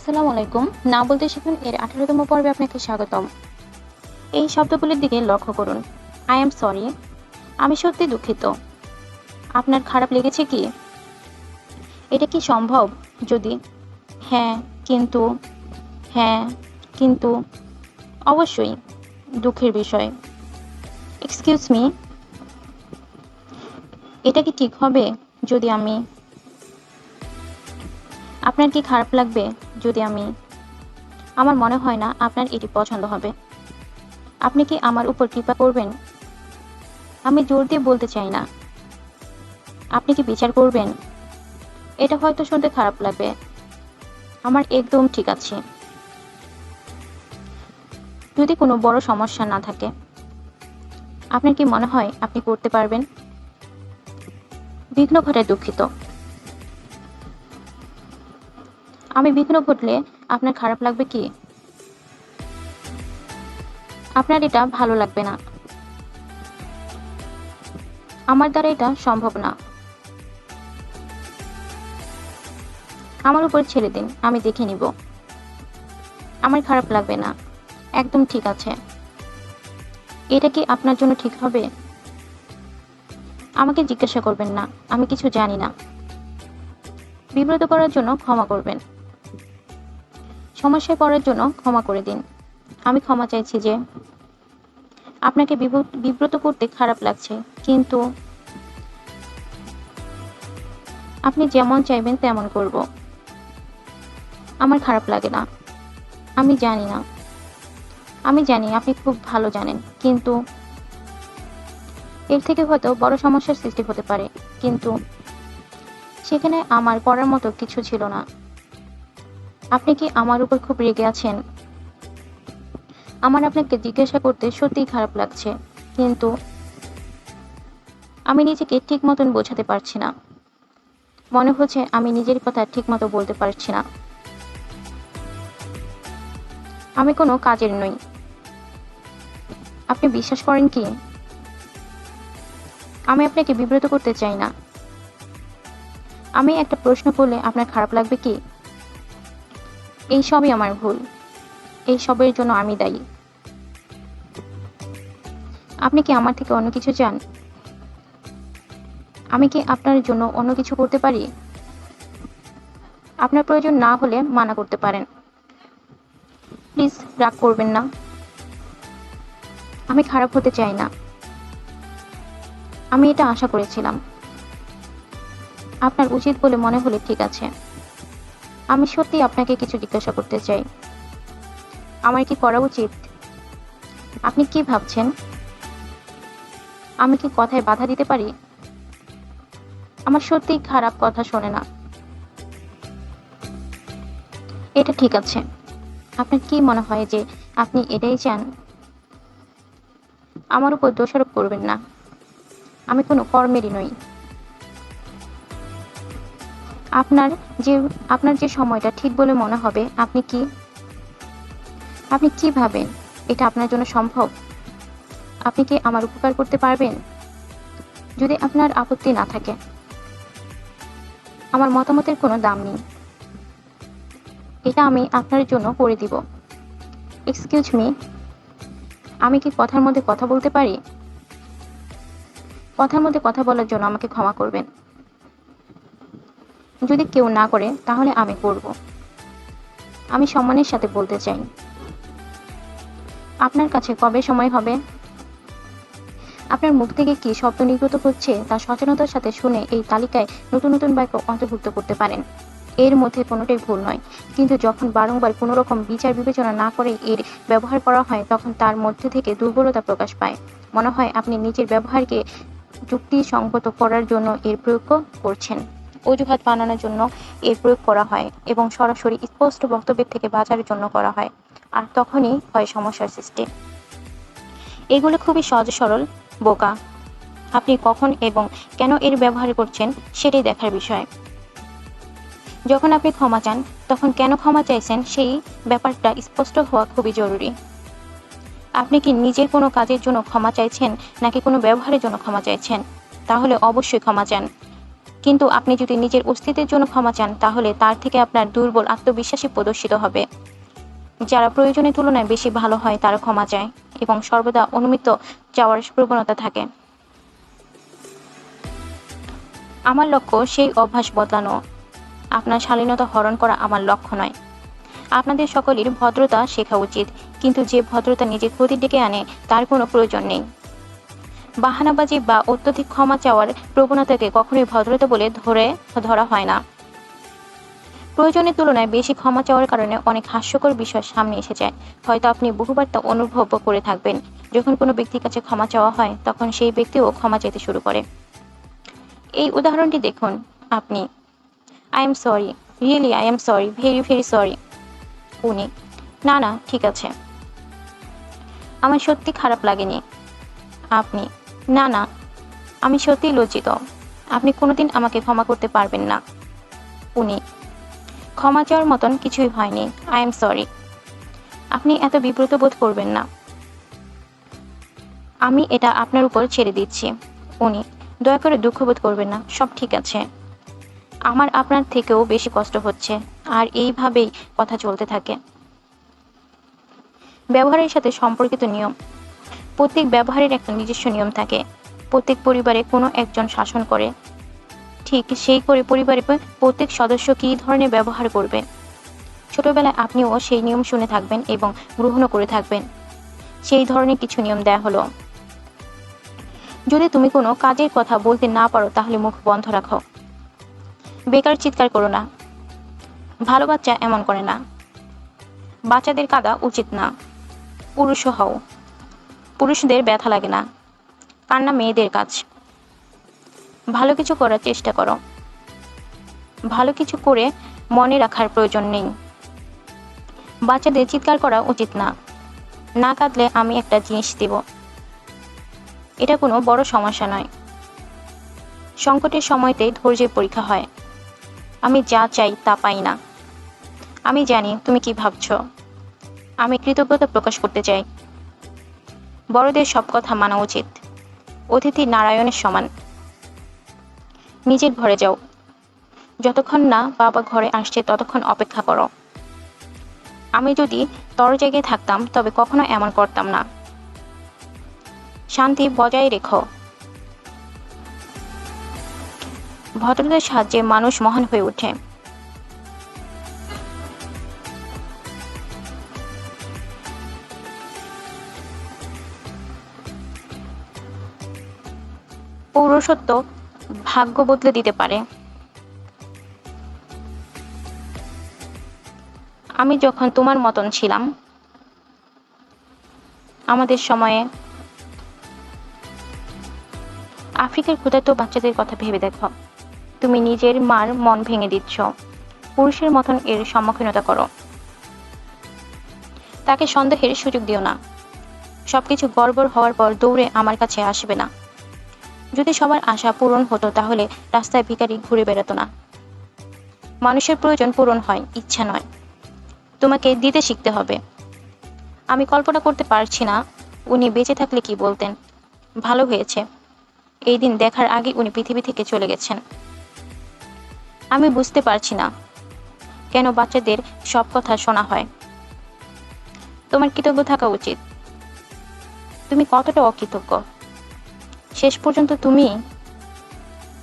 আসসালামু আলাইকুম। না বলতে শিখুন এর ১৮তম পর্বে আপনাকে স্বাগতম। এই শব্দগুলির দিকে লক্ষ্য করুন। আই এম সরি, আমি সত্যি দুঃখিত। আপনার খারাপ লেগেছে কি? এটা কি সম্ভব? যদি হ্যাঁ, কিন্তু হ্যাঁ, কিন্তু অবশ্যই দুঃখের বিষয়। এক্সকিউজ মি, এটা কি ঠিক হবে যদি আমি আপনার কি খারাপ লাগবে যদি আমি আমার মনে হয় না আপনার এটি পছন্দ হবে। আপনি কি আমার উপর কৃপা করবেন? আমি জোর দিয়ে বলতে চাই না। আপনি কি বিচার করবেন? এটা হয়তো শুনতে খারাপ লাগবে। আমার একদম ঠিক আছে। যদি কোনো বড় সমস্যা না থাকে, আপনার কি মনে হয় আপনি করতে পারবেন? বিঘ্ন ঘটায় দুঃখিত। আমি বিঘ্ন ঘটলে আপনার খারাপ লাগবে কি? আপনার এটা ভালো লাগবে না। আমার দ্বারা এটা সম্ভব না। আমার উপর ছেড়ে দিন, আমি দেখে নিব। আমার খারাপ লাগবে না। একদম ঠিক আছে। এটা কি আপনার জন্য ঠিক হবে? আমাকে জিজ্ঞাসা করবেন না, আমি কিছু জানি না। বিব্রত করার জন্য ক্ষমা করবেন। সমস্যায় পড়ার জন্য ক্ষমা করে দিন। আমি ক্ষমা চাইছি যে আপনাকে বিব্রত করতে খারাপ লাগছে, কিন্তু আপনি যেমন চাইবেন তেমন করব। আমার খারাপ লাগে না। আমি জানি না। আমি জানি আপনি খুব ভালো জানেন, কিন্তু এর থেকে হয়তো বড় সমস্যার সৃষ্টি হতে পারে। কিন্তু সেখানে আমার করার মতো কিছু ছিল না। আপনি কি আমার উপর খুব রেগে আছেন? আমার আপনাকে জিজ্ঞাসা করতে সত্যিই খারাপ লাগছে, কিন্তু আমি নিজেকে ঠিক মতন বোঝাতে পারছি না। মনে হচ্ছে আমি নিজের কথা ঠিক মতো বলতে পারছি না। আমি কোনো কাজের নই। আপনি বিশ্বাস করেন কি? আমি আপনাকে বিব্রত করতে চাই না। আমি একটা প্রশ্ন করলে আপনার খারাপ লাগবে কি? এই সবই আমার ভুল। এই সবের জন্য আমি দায়ী। আপনি কি আমার থেকে অন্য কিছু চান? আমি কি আপনার জন্য অন্য কিছু করতে পারি? আপনার প্রয়োজন না হলে মানা করতে পারেন। প্লিজ রাগ করবেন না। আমি খারাপ হতে চাই না। আমি এটা আশা করেছিলাম। আপনার উচিত বলে মনে হলে ঠিক আছে। আমি সত্যি আপনাকে কিছু জিজ্ঞাসা করতে চাই। আমার কি করা উচিত? আপনি কি ভাবছেন? আমি কি কথায় বাধা দিতে পারি? আমার সত্যিই খারাপ কথা শোনে না। এটা ঠিক আছে। আপনার কি মনে হয় যে আপনি এটাই চান? আমার উপর দোষারোপ করবেন না। আমি কোনো কর্মেরই নই। আপনার যে আপনার যে সময়টা ঠিক বলে মনে হবে, আপনি কি ভাবেন এটা আপনার জন্য সম্ভব? আপনি কি আমার উপকার করতে পারবেন? যদি আপনার আপত্তি না থাকে, আমার মতামতের কোনো দাম নেই। এটা আমি আপনার জন্য করে দিব। এক্সকিউজ মি, আমি কি কথার মধ্যে কথা বলতে পারি? কথার মধ্যে কথা বলার জন্য আমাকে ক্ষমা করবেন। যদি কেউ না করে তাহলে আমি করব। আমি সম্মানের সাথে বলতে চাই। আপনার কাছে কবে সময় হবে? আপনার মুখ থেকে কি শব্দ নির্গত হচ্ছে তা সচেতনতার সাথে শুনে এই তালিকায় নতুন নতুন বাক্য অন্তর্ভুক্ত করতে পারেন। এর মধ্যে কোনোটাই ভুল নয়, কিন্তু যখন বারংবার কোনো রকম বিচার বিবেচনা না করে এর ব্যবহার করা হয়, তখন তার মধ্যে থেকে দুর্বলতা প্রকাশ পায়। মনে হয় আপনি নিজের ব্যবহারকে যুক্তিসঙ্গত করার জন্য এর প্রয়োগ করছেন। অজুহাত বানানোর জন্য এর প্রয়োগ করা হয় এবং সরাসরি স্পষ্ট বক্তব্যের থেকে বাঁচার জন্য করা হয়, আর তখনই হয় সমস্যার সৃষ্টি। এগুলো খুবই সহজ সরল, বোকা। আপনি কখন এবং কেন এর ব্যবহার করছেন সেটাই দেখার বিষয়। যখন আপনি ক্ষমা চান, তখন কেন ক্ষমা চাইছেন সেই ব্যাপারটা স্পষ্ট হওয়া খুবই জরুরি। আপনি কি নিজের কোনো কাজের জন্য ক্ষমা চাইছেন নাকি কোনো ব্যবহারের জন্য ক্ষমা চাইছেন? তাহলে অবশ্যই ক্ষমা চান। কিন্তু আপনি যদি নিজের অস্তিত্বের জন্য ক্ষমা চান, তাহলে তার থেকে আপনার দুর্বল আত্মবিশ্বাসই প্রদর্শিত হবে। যারা প্রয়োজনের তুলনায় বেশি ভালো হয় তারা ক্ষমা চায় এবং সর্বদা অনুমিত চাওয়ার প্রবণতা থাকে। আমার লক্ষ্য সেই অভ্যাস বদলানো। আপনার শালীনতা হরণ করা আমার লক্ষ্য নয়। আপনাদের সকলের ভদ্রতা শেখা উচিত, কিন্তু যে ভদ্রতা নিজের ক্ষতি ডেকে আনে তার কোনো প্রয়োজন নেই। বাহানাবাজি বা অত্যধিক ক্ষমা চাওয়ার প্রবণতাকে কখনোই ভদ্রতা বলে ধরা হয় না। প্রয়োজনের তুলনায় বেশি ক্ষমা চাওয়ার কারণে অনেক হাস্যকর বিষয় সামনে এসে যায়। হয়তো আপনি বহুবার তা অনুভব করে থাকবেন। যখন কোনো ব্যক্তির কাছে ক্ষমা চাওয়া হয়, তখন সেই ব্যক্তিও ক্ষমা চাইতে শুরু করে। এই উদাহরণটি দেখুন। আপনি, I am sorry, really I am sorry, very very sorry. উনি, না না ঠিক আছে, আমার সত্যি খারাপ লাগেনি। আপনি, না না, আমি সত্যিই লজ্জিত, আপনি কোনোদিন আমাকে ক্ষমা করতে পারবেন না। উনি, ক্ষমা চাওয়ার মতন কিছুই হয়নি, আই এম সরি। আপনি এত বিব্রত বোধ করবেন না, আমি এটা আপনার উপর ছেড়ে দিচ্ছি। উনি, দয়া করে দুঃখ বোধ করবেন না, সব ঠিক আছে। আমার আপনার থেকেও বেশি কষ্ট হচ্ছে। আর এইভাবেই কথা চলতে থাকে। ব্যবহারের সাথে সম্পর্কিত নিয়ম। প্রত্যেক ব্যবহারের একটা নিজস্ব নিয়ম থাকে। প্রত্যেক পরিবারে কোনো একজন শাসন করে, ঠিক সেই করে পরিবারের প্রত্যেক সদস্য কী ধরনের ব্যবহার করবে। ছোটবেলায় আপনিও সেই নিয়ম শুনে থাকবেন এবং গ্রহণও করে থাকবেন। সেই ধরনের কিছু নিয়ম দেয়া হলো। যদি তুমি কোনো কাজের কথা বলতে না পারো, তাহলে মুখ বন্ধ রাখো। বেকার চিৎকার করো না। ভালো বাচ্চা এমন করে না। বাচ্চাদের কাঁদা উচিত না। পুরুষও হও, পুরুষদের ব্যথা লাগে না। কান্না মেয়েদের কাজ। ভালো কিছু করার চেষ্টা করো। ভালো কিছু করে মনে রাখার প্রয়োজন নেই। বাচ্চাদের চিৎকার করা উচিত না। না কাঁদলে আমি একটা জিনিস দেব। এটা কোনো বড় সমস্যা নয়। সংকটের সময়তেই ধৈর্যের পরীক্ষা হয়। আমি যা চাই তা পাই না। আমি জানি তুমি কি ভাবছো। আমি কৃতজ্ঞতা প্রকাশ করতে চাই। বড়দের সব কথা মানা উচিত। অতিথি নারায়ণের সমান। নিজের ঘরে যাও। যতক্ষণ না বাবা ঘরে আসছে ততক্ষণ অপেক্ষা করো। আমি যদি তর জায়গায় থাকতাম তবে কখনো এমন করতাম না। শান্তি বজায় রেখো। ভদ্রতার সাহায্যে মানুষ মহান হয়ে ওঠে। পৌরসত্ব ভাগ্য বদলে দিতে পারে। আমি যখন তোমার মতন ছিলাম, আমাদের সময়ে, আফ্রিকার ক্ষুধার্ত বাচ্চাদের কথা ভেবে দেখো। তুমি নিজের মার মন ভেঙে দিচ্ছ। পুরুষের মতন এর সম্মুখীনতা করো। তাকে সন্দেহের সুযোগ দিও না। সবকিছু গড়বড় হওয়ার পর দৌড়ে আমার কাছে আসবে না। যদি সবার আশা পূরণ হতো, তাহলে রাস্তায় ভিখারি ঘুরে বেড়াতো না। মানুষের প্রয়োজন পূরণ হয়, ইচ্ছা নয়। তোমাকে দিতে শিখতে হবে। আমি কল্পনা করতে পারছি না উনি বেঁচে থাকলে কি বলতেন। ভালো হয়েছে, এই দিন দেখার আগে উনি পৃথিবী থেকে চলে গেছেন। আমি বুঝতে পারছি না কেন বাচ্চাদের সব কথা শোনা হয়। তোমার কৃতজ্ঞ থাকা উচিত। তুমি কতটা অকৃতজ্ঞ। শেষ পর্যন্ত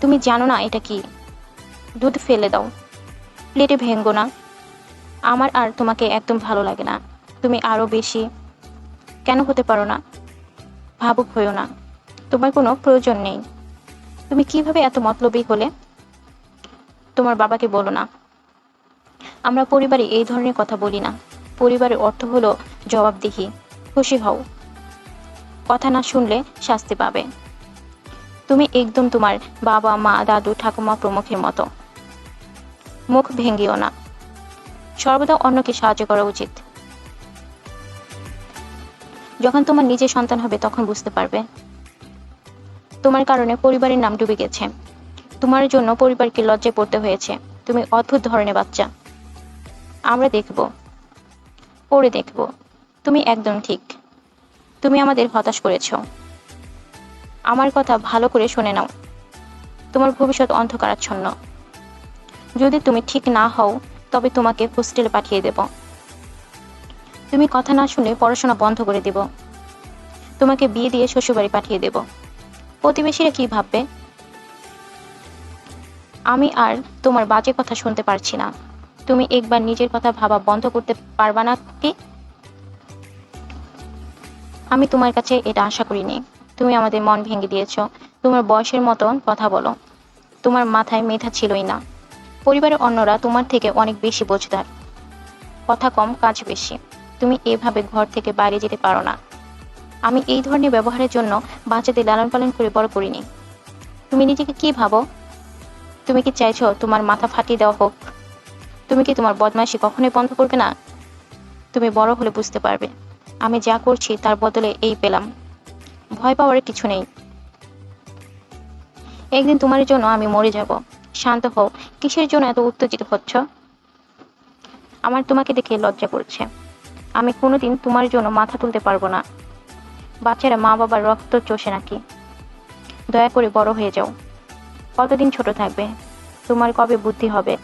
তুমি জানো না এটা কি। দুধ ফেলে দাও, প্লেটে ভেঙ্গো না। আমার আর তোমাকে একদম ভালো লাগে না। তুমি আরো বেশি কেন হতে পারো না। ভাবুক হইও না। তোমার কোনো প্রয়োজন নেই। তুমি কিভাবে এত মতলবী হলে। তোমার বাবাকে বলো না। আমরা পরিবারে এই ধরনের কথা বলি না। পরিবারের অর্থ হলো জবাবদিহি। খুশি হও। কথা না শুনলে শাস্তি পাবে। তুমি একদম তোমার বাবা মা দাদু ঠাকুমা প্রমুখের মতো। মুখ ভেঙ্গিও না। সর্বদা অন্যকে সাহায্য করা উচিত। যখন তোমার নিজের সন্তান হবে তখন বুঝতে পারবে তোমার কারণে পরিবারের নাম ডুবে গেছে। তোমার জন্য পরিবারকে লজ্জায় পড়তে হয়েছে। তুমি অদ্ভুত ধরনের বাচ্চা। আমরা দেখব, পরে দেখব। তুমি একদম ঠিক। তুমি আমাদের হতাশ করেছো। আমার কথা ভালো করে শুনে নাও। তোমার ভবিষ্যৎ অন্ধকারাচ্ছন্ন। যদি তুমি ঠিক না হও তবে তোমাকে হোস্টেলে পাঠিয়ে দেব। তুমি কথা না শুনে পড়াশোনা বন্ধ করে দেব। তোমাকে বিয়ে দিয়ে শ্বশুরবাড়ি পাঠিয়ে দেব। প্রতিবেশীরা কি ভাববে? আমি আর তোমার বাজে কথা শুনতে পারছি না। তুমি একবার নিজের কথা ভাবা বন্ধ করতে পারবা না কি? আমি তোমার কাছে এটা আশা করিনি। তুমি আমাদের মন ভেঙে দিয়েছ। তোমার বয়সের মতন কথা বলো। তোমার মাথায় মেধা ছিলই না। পরিবারের অন্যরা তোমার থেকে অনেক বেশি বোঝদার। কথা কম, কাজ বেশি। তুমি এভাবে ঘর থেকে বাইরে যেতে পারো না। আমি এই ধরনের ব্যবহারের জন্য বাচ্চাদের লালন পালন করে বড় করিনি। তুমি নিজেকে কি ভাবো? তুমি কি চাইছো তোমার মাথা ফাটিয়ে দেওয়া হোক? তুমি কি তোমার বদমাইশি কখনোই বন্ধ করবে না? তুমি বড় হলে বুঝতে পারবে আমি যা করছি তার বদলে এই পেলাম। ভয় পাওয়ার কিছু নেই। একদিন তোমার জন্য আমি মরে যাব। শান্ত হও। কিসের জন্য এত উত্তেজিত হচ্ছ? আমার তোমাকে দেখে লজ্জা করছে। আমি কোনোদিন তোমার জন্য মাথা তুলতে পারবো না। বাচ্চারা মা বাবার রক্ত চষে নাকি? দয়া করে বড় হয়ে যাও। কতদিন ছোট থাকবে? তোমার কবে বুদ্ধি হবে?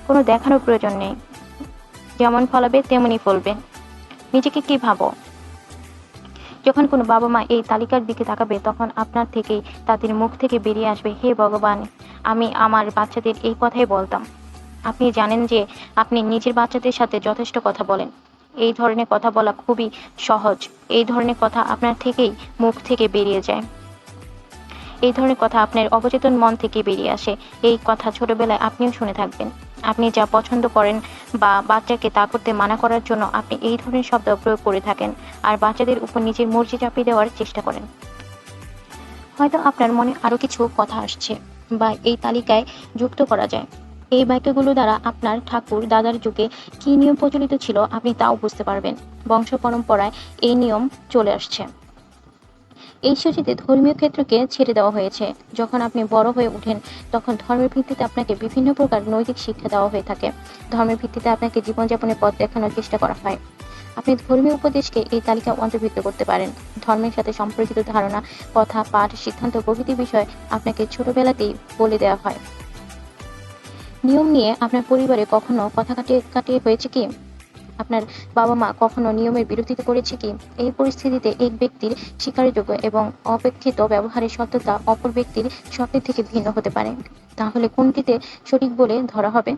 কোনো দেখানোর প্রয়োজন নেই। যেমন ফলাবে তেমনি ফলবে। নিজেকে কি ভাবো? যখন কোনো বাবা মা এই তালিকার দিকে তাকাবে তখন আপনার থেকেই তাদের মুখ থেকে বেরিয়ে আসবে, হে ভগবান, আমি আমার বাচ্চাদের এই কথাই বলতাম। আপনি জানেন যে আপনি নিজের বাচ্চাদের সাথে যথেষ্ট কথা বলেন। এই ধরনের কথা বলা খুবই সহজ। এই ধরনের কথা আপনার থেকেই মুখ থেকে বেরিয়ে যায়। এই ধরনের কথা আপনার অবচেতন মন থেকে বেরিয়ে আসে। এই কথা ছোটবেলায় আপনিও শুনে থাকবেন। আপনি যা পছন্দ করেন বা বাচ্চাকে তা করতে মানা করার জন্য আপনি এই ধরনের শব্দ প্রয়োগ করে থাকেন আর বাচ্চাদের উপর নিজের মর্জি চাপিয়ে দেওয়ার চেষ্টা করেন। হয়তো আপনার মনে আরো কিছু কথা আসছে বা এই তালিকায় যুক্ত করা যায়। এই বাক্যগুলো দ্বারা আপনার ঠাকুর দাদার যুগে কি নিয়ম প্রচলিত ছিল আপনি তাও বুঝতে পারবেন। বংশ পরম্পরায় এই নিয়ম চলে আসছে। এই সূচিতে ধর্মীয় ক্ষেত্রকে ছেড়ে দেওয়া হয়েছে। যখন আপনি বড় হয়ে ওঠেন তখন ধর্মের ভিত্তিতে আপনাকে বিভিন্ন প্রকার নৈতিক শিক্ষা দেওয়া হয়ে থাকে। ধর্মের ভিত্তিতে আপনাকে জীবনযাপনের পথ দেখানোর চেষ্টা করা হয়। আপনি ধর্মীয় উপদেশকে এই তালিকায় অন্তর্ভুক্ত করতে পারেন। ধর্মের সাথে সম্পর্কিত ধারণা, কথা, পাঠ, সিদ্ধান্ত প্রভৃতি বিষয় আপনাকে ছোটবেলাতেই বলে দেওয়া হয়। নিয়ম নিয়ে আপনার পরিবারে কখনো কথা কাটিয়ে হয়েছে কি? আপনার বাবা মা কখনো নিয়মের বিরোধিতা করেছে কি? এই পরিস্থিতিতে এক ব্যক্তির স্বীকারযোগ্য এবং অপেক্ষিত ব্যবহারের সত্যতা অপর ব্যক্তির স্বপ্নের থেকে ভিন্ন হতে পারে। তাহলে কোনটিতে সঠিক বলে ধরা হবে?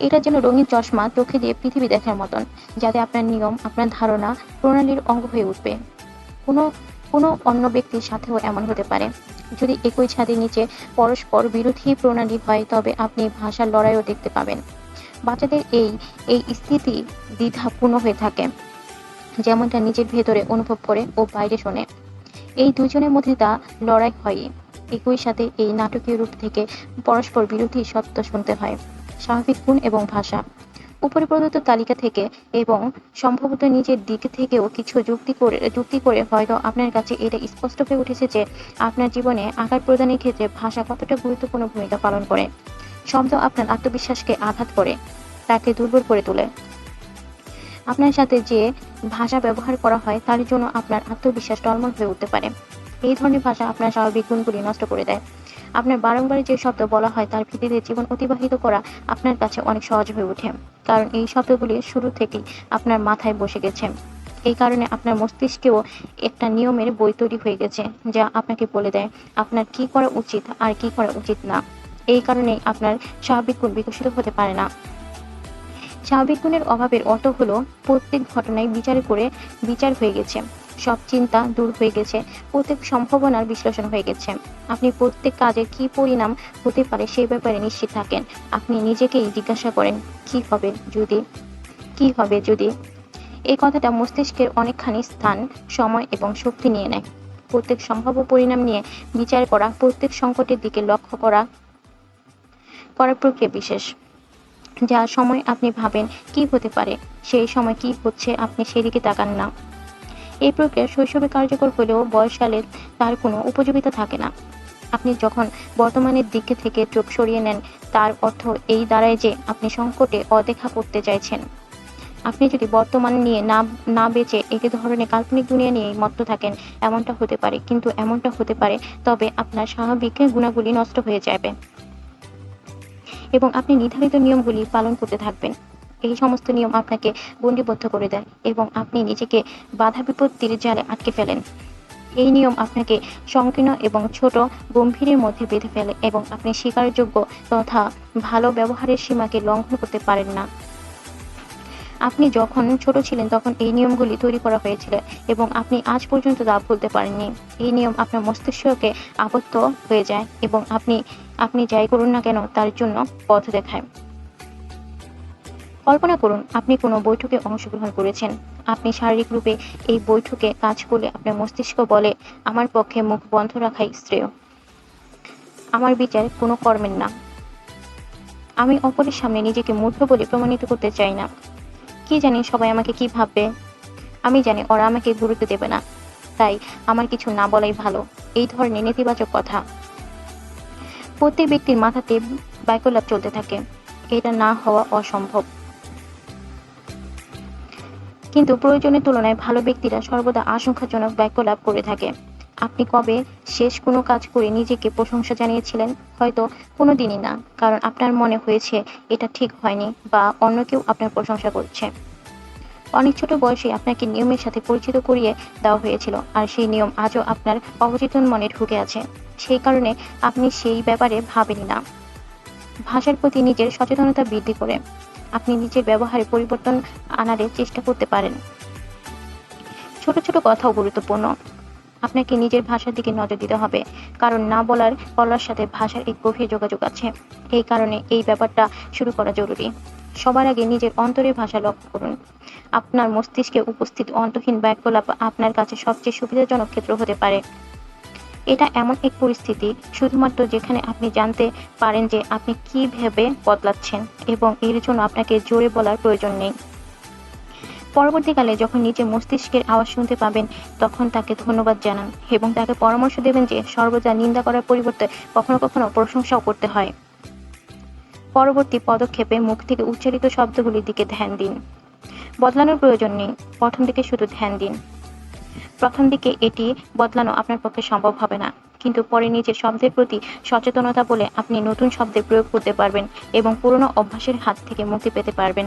এটা যেন রঙিন চশমা চোখে দিয়ে পৃথিবী দেখার মতন, যাতে আপনার নিয়ম আপনার ধারণা প্রণালীর অঙ্গ হয়ে উঠবে। কোনো কোনো অন্য ব্যক্তির সাথেও এমন হতে পারে। যদি একই ছাদের নিচে পরস্পর বিরোধী প্রণালী হয় তবে আপনি ভাষার লড়াইও দেখতে পাবেন। বাচ্চাদের এই স্থিতি দ্বিধাপূর্ণ হয়ে থাকে, যেমনটা নিজের ভেতরে অনুভব করে ও বাইরে শোনে। এই দুজনের মধ্যে তা লড়াই হয়। একই সাথে এই নাটকীয় রূপ থেকে পরস্পর বিরোধী সত্য শুনতে হয়। স্বাভাবিক গুণ এবং ভাষা। উপরে প্রদত্ত তালিকা থেকে এবং সম্ভবত নিজের দিক থেকেও কিছু যুক্তি করে হয়তো আপনার কাছে এটা স্পষ্ট হয়ে উঠেছে যে আপনার জীবনে আকার প্রদানের ক্ষেত্রে ভাষা কতটা গুরুত্বপূর্ণ ভূমিকা পালন করে। শব্দ আপনার আত্মবিশ্বাসকে আঘাত করে, তাকে দুর্বল করে তোলে। আপনার সাথে যে ভাষা ব্যবহার করা হয় তার জন্য আপনার আত্মবিশ্বাস টলমল হয়ে উঠতে পারে। এই ধরনের ভাষা আপনার স্বাভাবিক গুণগুলি নষ্ট করে দেয়। আপনার বারংবার যে শব্দ বলা হয় তার ভিত্তিতে জীবন অতিবাহিত করা আপনার কাছে অনেক সহজ হয়ে ওঠে, কারণ এই শব্দগুলি শুরু থেকেই আপনার মাথায় বসে গেছে। এই কারণে আপনার মস্তিষ্কেও একটা নিয়মের বই তৈরি হয়ে গেছে যা আপনাকে বলে দেয় আপনার কি করা উচিত আর কি করা উচিত না। এই কারণেই আপনার স্বাভাবিক গুণ বিকশিত হতে পারে না। স্বাভাবিক গুণের অভাবের অর্থ হলো প্রত্যেক ঘটনায় বিচার হয়ে গেছে, সব চিন্তা দূর হয়ে গেছে, প্রত্যেক সম্ভাবনার বিশ্লেষণ হয়ে গেছে। আপনি প্রত্যেক কাজের কি পরিণাম হতে পারে সেই ব্যাপারে নিশ্চিত থাকেন। আপনি নিজেকেই জিজ্ঞাসা করেন কি হবে যদি। এই কথাটা মস্তিষ্কের অনেকখানি স্থান, সময় এবং শক্তি নিয়ে নেয়। প্রত্যেক সম্ভাব্য পরিণাম নিয়ে বিচার করা, প্রত্যেক সংকটের দিকে লক্ষ্য করার প্রক্রিয়া বিশেষ। যা সময় আপনি ভাবেন কি হতে পারে, সেই সময় কি হচ্ছে আপনি সেদিকে তাকান না। এই প্রক্রিয়া শৈশবে কার্যকর হলেও বয়সকালে তার কোনো উপযোগিতা থাকে না। আপনি যখন বর্তমানের দিক থেকে চোখ সরিয়ে নেন তার অর্থ এই দাঁড়ায় যে আপনি সংকটে অদেখা করতে চাইছেন। আপনি যদি বর্তমান নিয়ে না বেঁচে একই ধরনের কাল্পনিক দুনিয়া নিয়ে মত্ত থাকেন, এমনটা হতে পারে, কিন্তু এমনটা হতে পারে, তবে আপনার স্বাভাবিক গুণাগুলি নষ্ট হয়ে যাবে এবং আপনি নির্ধারিত নিয়মগুলি পালন করতে থাকবেন। এই সমস্ত নিয়ম আপনাকে গণ্ডিবদ্ধ করে দেয় এবং আপনি নিজেকে বাধা বিপত্তির জালে আটকে ফেলেন। এই নিয়ম আপনাকে সংকীর্ণ এবং ছোট গম্ভীরের মধ্যে বেঁধে ফেলে এবং আপনি স্বীকারযোগ্য তথা ভালো ব্যবহারের সীমাকে লঙ্ঘন করতে পারেন না। আপনি যখন ছোট ছিলেন তখন এই নিয়মগুলি তৈরি করা হয়েছিল এবং আপনি আজ পর্যন্ত তা ভুলতে পারেননি। এই নিয়ম আপনার মস্তিষ্ককে আবদ্ধ হয়ে যায় এবং আপনি যাই করুন না কেন তার জন্য পথ দেখায়। কল্পনা করুন আপনি কোনো বৈঠকে অংশগ্রহণ করেছেন। আপনি শারীরিক রূপে এই বৈঠকে কাজ করলে আপনার মস্তিষ্ক বলে, আমার পক্ষে মুখ বন্ধ রাখাই শ্রেয়। আমার বিচার কোনো কর্মের না। আমি অপরের সামনে নিজেকে মূর্খ বলে প্রমাণিত করতে চাই না। কি জানি সবাই আমাকে কি ভাববে। আমি জানি ওরা আমাকে গুরুত্ব দেবে না, তাই আমার কিছু না বলাই ভালো। এই ধরনের নেতিবাচক কথা প্রত্যেক ব্যক্তির মাথাতে বাক্যলাপ চলতে থাকে। এটা না হওয়া অসম্ভব, কিন্তু প্রয়োজনের তুলনায় ভালো ব্যক্তিরা সর্বদা আশঙ্কাজনক বাক্যলাপ করে থাকে। আপনি কবে শেষ কোনো কাজ করে নিজেকে প্রশংসা জানিয়েছিলেন? হয়তো কোনোদিনই না, কারণ আপনার মনে হয়েছে এটা ঠিক হয়নি বা অন্য কেউ আপনার প্রশংসা করছে। অনেক ছোট বয়সে আপনাকে নিয়মের সাথে পরিচিত করিয়ে দেওয়া হয়েছিল, আর সেই নিয়ম আজও আপনার অবচেতন মনে ঢুকে আছে। সেই কারণে আপনি সেই ব্যাপারে ভাবেনই না। ভাষার প্রতি নিজের সচেতনতা বৃদ্ধি করে আপনি নিজের ব্যবহারে পরিবর্তন আনার চেষ্টা করতে পারেন। ছোট ছোট কথাও গুরুত্বপূর্ণ। আপনাকে নিজের ভাষার দিকে নজর দিতে হবে, কারণ না বলার কলার সাথে ভাষার এক গভীর যোগাযোগ আছে। এই কারণে এই ব্যাপারটা শুরু করা জরুরি। সবার আগে নিজের অন্তরের ভাষা লক্ষ্য করুন। আপনার মস্তিষ্কে উপস্থিত অন্তহীন বাক্যলাপ আপনার কাছে সবচেয়ে সুবিধাজনক ক্ষেত্র হতে পারে। এটা এমন এক পরিস্থিতি শুধুমাত্র যেখানে আপনি জানতে পারেন যে আপনি কি ভেবে বদলাচ্ছেন এবং এর জন্য আপনাকে জোরে বলার প্রয়োজন নেই। পরবর্তীকালে যখন নিজের মস্তিষ্কের আওয়াজ শুনতে পাবেন, তখন তাকে ধন্যবাদ জানান এবং তাকে পরামর্শ দেবেন যে সর্বদা নিন্দা করার পরিবর্তে কখনো কখনো প্রশংসাও করতে হয়। পরবর্তী পদক্ষেপে মুখ থেকে উচ্চারিত শব্দগুলির দিকে ধ্যান দিন। বদলানোর প্রয়োজন নেই, প্রথম দিকে শুধু ধ্যান দিন। প্রথম দিকে এটি বদলানো আপনার পক্ষে সম্ভব হবে না, কিন্তু পরে নিজের শব্দের প্রতি সচেতনতা বলে আপনি নতুন শব্দের প্রয়োগ করতে পারবেন এবং পুরনো অভ্যাসের হাত থেকে মুক্তি পেতে পারবেন।